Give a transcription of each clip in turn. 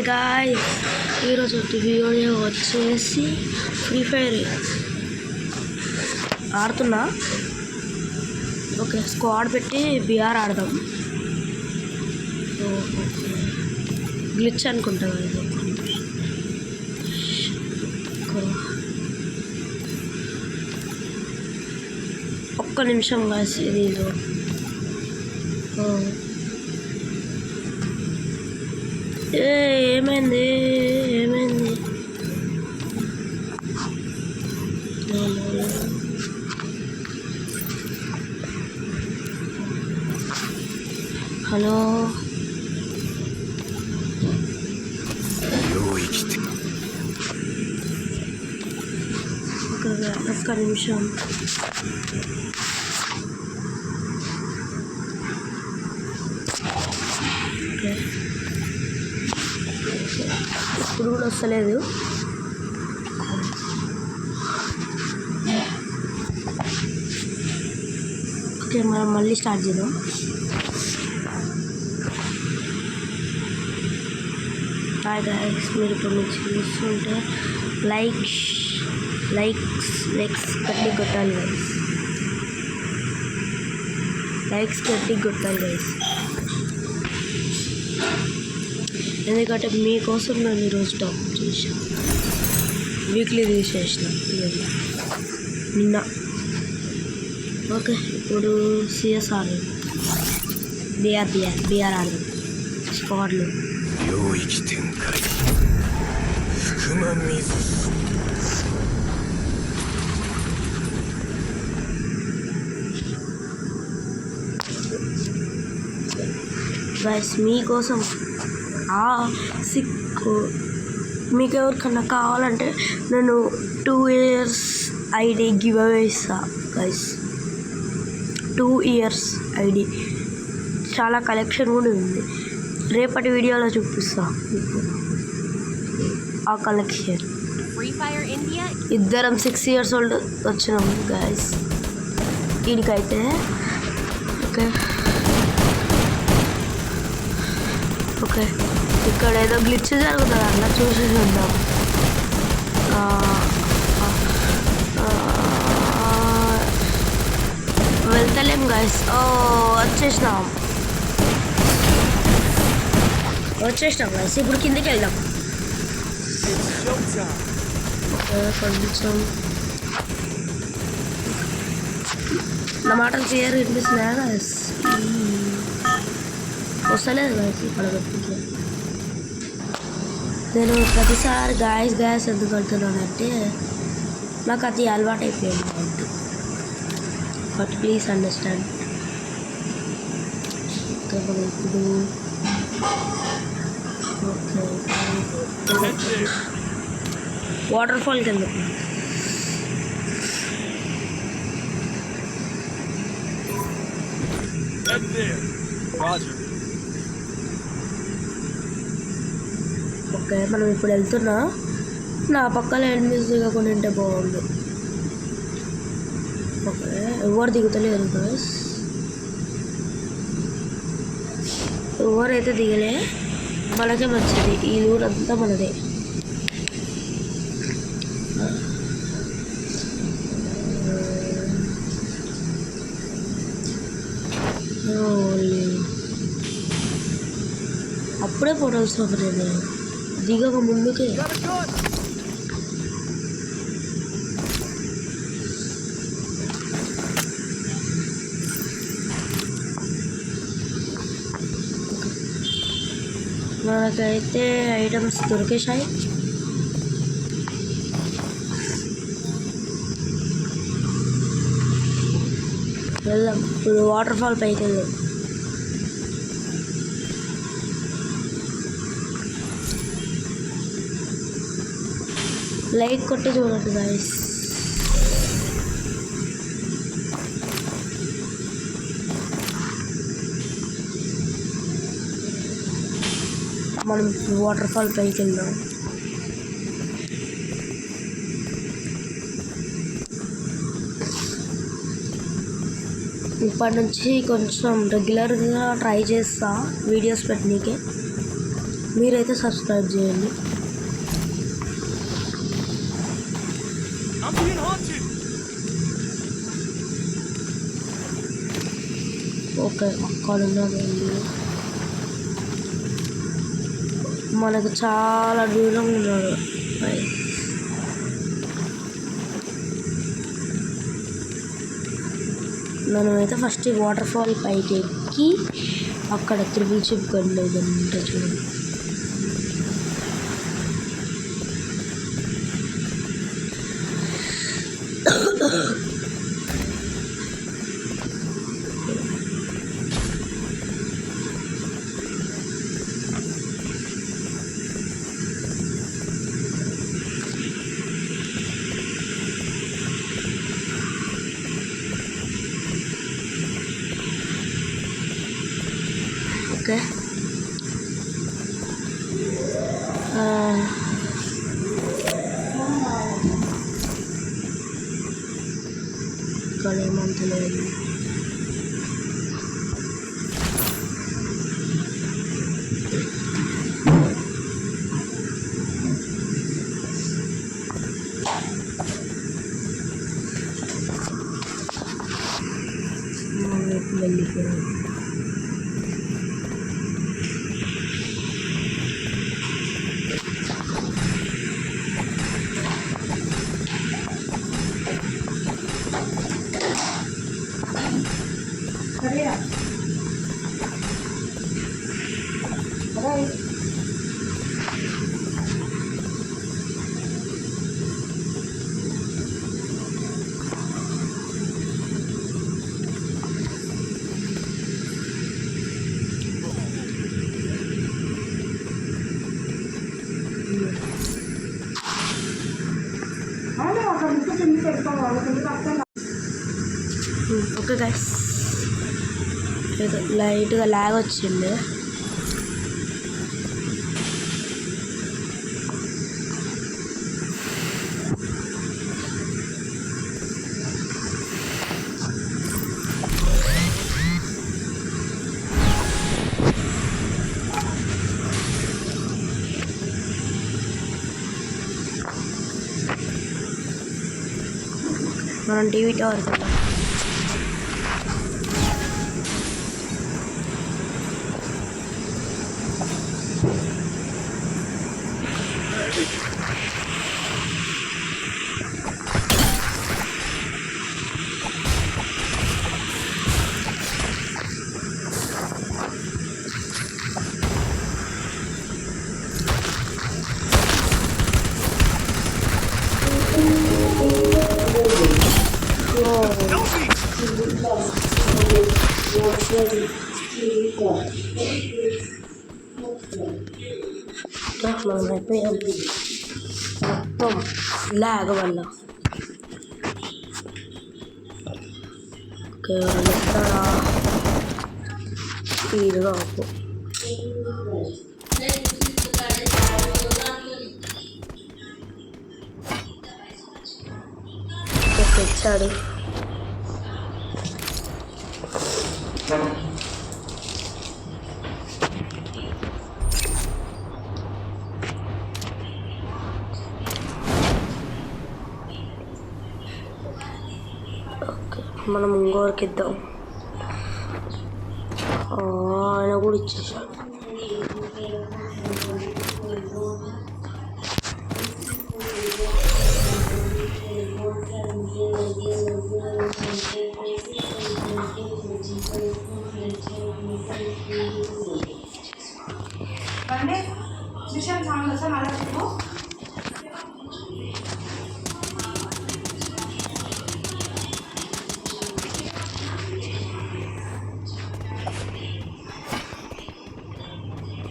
Guys ఈరోజు video వచ్చేసి free fire ఆడుతున్నా. ఓకే, స్క్వాడ్ పెట్టి బిఆర్ ఆడదాం. గ్లిచ్ అనుకుంటా ఇది. ఒక్క నిమిషం గాయ్స్, ఇది ఏమైంది హలో, ఒక్క నిమిషం. ఓకే, ఇప్పుడు కూడా వస్తలేదు. ఓకే, మనం మళ్ళీ స్టార్ట్ చేద్దాం. హాయ్ గాయ్స్, మీరు ఇప్పుడు మీరు చూస్తుంటే లైక్స్ గట్టి కొట్టాలి గైస్. లైక్స్ గట్టి కొట్టాలి గైస్, ఎందుకంటే మీకోసం నేను ఈరోజు టాప్ చేసాను. వీక్లీ తీసేసిన నిన్న. ఓకే, ఇప్పుడు సిఎస్ఆర్ బిఆర్ ఆడదాం స్క్వాడ్లో. గైస్ మీకోసం మీకు ఎవరికన్నా కావాలంటే నేను 2 years ఐడి గివ్ అవే ఇస్తా గైస్. 2 years ఐడి చాలా కలెక్షన్ కూడా ఉంది. రేపటి వీడియోలో చూపిస్తా మీకు ఆ కలెక్షన్. ఇద్దరం 6 years old వచ్చినాము గైస్ వీడికైతే. ఓకే, ఇక్కడ ఏదో గ్లిచ్ జరుగుతుంది అన్న, చూసి చూద్దాం. వెళ్తలేం గైస్. వచ్చేసినాం గైస్, ఇప్పుడు కిందికి వెళ్దాం. ఓకే, కొంచెం నా మాటలు క్లియర్ వినిపిస్తున్నాయా గైస్? వస్తలేదు గాయస్ ఇక్కడ పెట్టుకుంటే. నేను ప్రతిసారి గాయస్ ఎందుకు అంటున్నానంటే నాకు అది అలవాటు అయిపోయింది కాబట్టి. But please understand. ఇప్పుడు వాటర్ ఫాల్కి వెళ్దాం. ఓకే, మనం ఇప్పుడు వెళ్తున్నా. నా పక్కన ఎనిమిది దిగకుండా ఉంటే బాగుండు. ఓకే, ఎవరు దిగుతలేరు గైస్, ఎవరైతే దిగలే మనకే మంచిది. ఈ ఊరంతా మనదే. అప్పుడే ఫోటోస్ పక్కనే దిగక ముందుకే. మనకైతే ఐటమ్స్ దొరికేసాయి. వెళ్దాం ఇప్పుడు వాటర్ ఫాల్ పైకి వెళ్దాం. లైక్ కొట్టి చూడండి గాయస్. మనం వాటర్ ఫాల్ పైకి వెళ్దాం. ఇప్పటి నుంచి కొంచెం రెగ్యులర్గా ట్రై చేస్తా వీడియోస్ పెట్టనీకే. మీరైతే సబ్స్క్రైబ్ చేయండి. ఓకే, అక్కడ ఉన్నదండి. మనకు చాలా దూరం ఉన్నాడు. మనమైతే ఫస్ట్ ఈ వాటర్ ఫాల్ పైకి ఎక్కి అక్కడ త్రిబుల్ చిప్ గండి ఉంటుంది చూడండి. ఓకే, ఇక్కడ ఏమంత లేదు. వెళ్ళిపోయాడు. ఓకే గైస్, లైట్గా లాగ్ వచ్చింది. మనం టీవీ టవర్ కదా. మనం అయిపోయాం మొత్తం లాగ్ వల్ల. ఓకే, స్పీడ్గా అప్పు తెచ్చాడు. మనం ఇంకోరికి ఇద్దాం. ఆయన కూడా ఇచ్చేసాడు.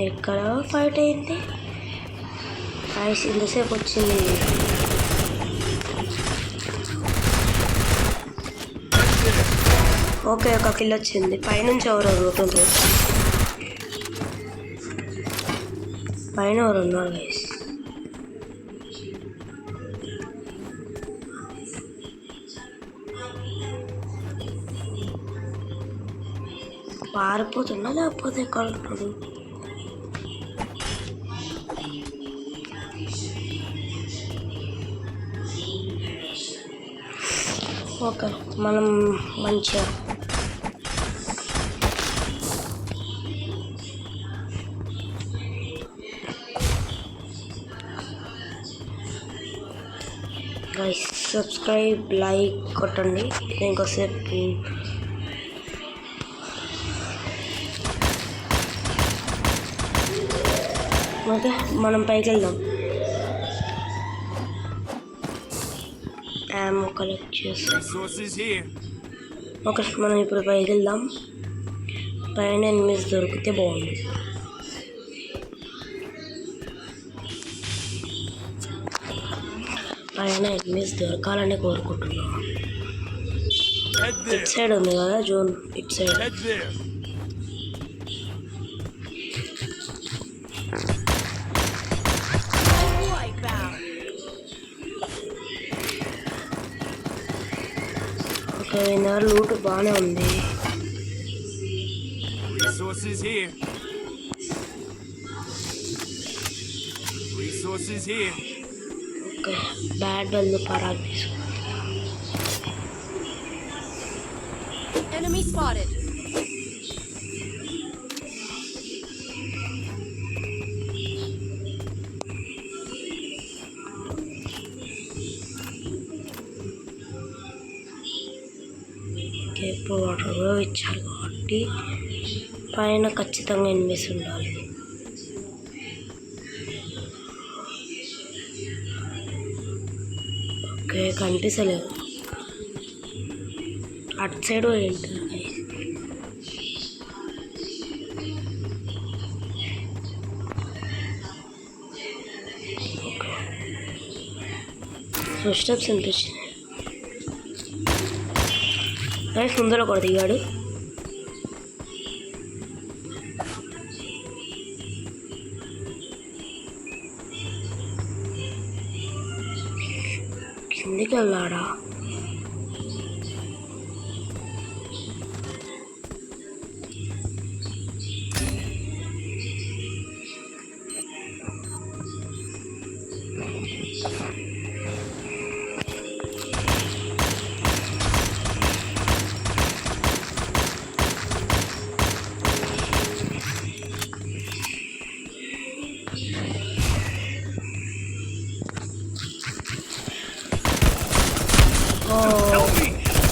ఎక్కడ ఫైట్ అయింది? ఇంతసేపు వచ్చింది. ఓకే, ఒక కిల్ వచ్చింది. పైనుంచి ఎవరు అడుగుతుంటారు? పైన ఎవరు ఉన్నారు గైస్? పారిపోతున్నా లేకపోతే ఎక్కడ ఉన్నాడు? ఓకే మనం మంచిగా గైస్ సబ్స్క్రైబ్ లైక్ కొట్టండి ఇంకోసేపు ఓకే మనం పైకి వెళ్దాం యామో కలెక్ట్ చేస్తాం ఓకే మనం ఇప్పుడు పైకి వెళ్దాం పైన ఎనిమిస్ దొరికితే బాగుంది పైన ఎనిమిస్ దొరకాలని కోరుకుంటున్నాం ఇటు సైడ్ ఉంది కదా జోన్ ఇటు సైడ్ ఓకే విన్నర్ లూట్ బాగానే ఉంది ఓకే బ్యాట్ బెల్ పరాగ్ తీసుకో Enemy spotted. ఓకే ఇప్పుడు వాటర్ ఇచ్చారు కాబట్టి పైన ఖచ్చితంగా ఎనిమిస్ ఉండాలి ఓకే కనిపిస్తలేదు అటు సైడ్ ఏంటారు ఫస్ట్ స్టెప్స్ అనిపించింది గైస్ ముందర ఒకటి దిగాడు కిందికి వెళ్ళాడా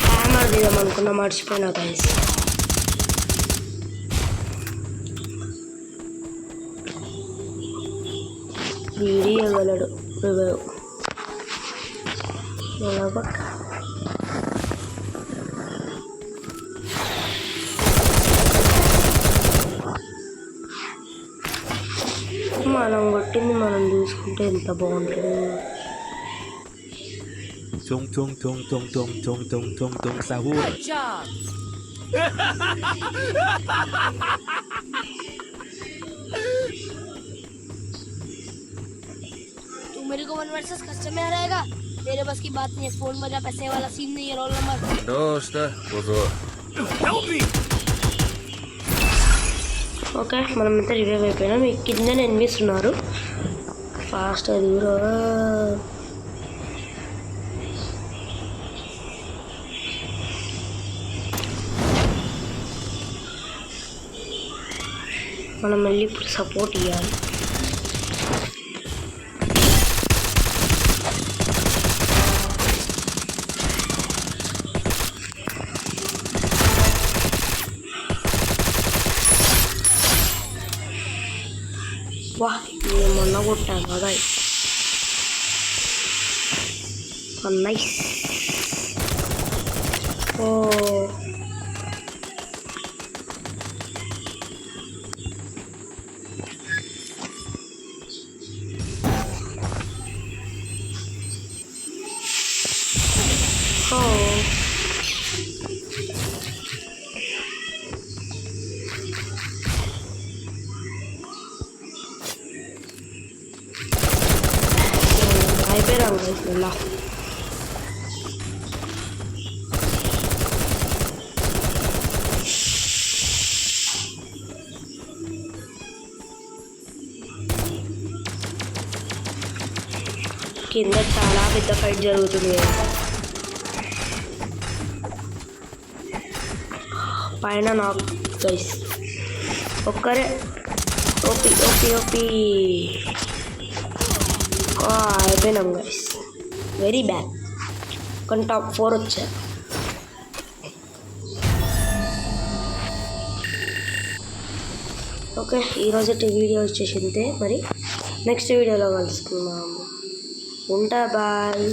హ్యామర్ దిద్దాం అనుకున్నా మర్చిపోయినా గైస్ వీడియో వెళ్ళడు రివైవ్ ఎలాగో మనం కొట్టింది మనం చూసుకుంటే ఎంత బాగుంటుంది tung tung tung tung tung tung tung tung tung sahur. Good job. तू मेरे को 1 वर्सेस कस्टम में हराएगा तेरे बस की बात नहीं है फोन बजा पैसे वाला सीन नहीं है roll number Dosta, bozor. Okay మనమైతే రివైవ్ అయిపోయినాం మీ కింద ఎనిమిస్ ఉన్నారు ఫాస్ట్ అది కూడా మనం మళ్ళీ ఇప్పుడు సపోర్ట్ ఇవ్వాలి వా నేను మొన్న కొట్టాను కదా నైస్ ఓ అయిపోయాం ఇలా కింద చాలా పెద్ద ఫైట్ జరుగుతుంది కదా పైన నాకు గైస్ ఒక్కరే ఓపి ఓపి ఓపి అయిపోయినాం గైస్ వెరీ బ్యాడ్ కానీ టాప్ 4 వచ్చారు ఓకే ఈరోజు వీడియో వచ్చేసిందే మరి నెక్స్ట్ వీడియోలో కలుసుకుందాము ఉంటా బాయ్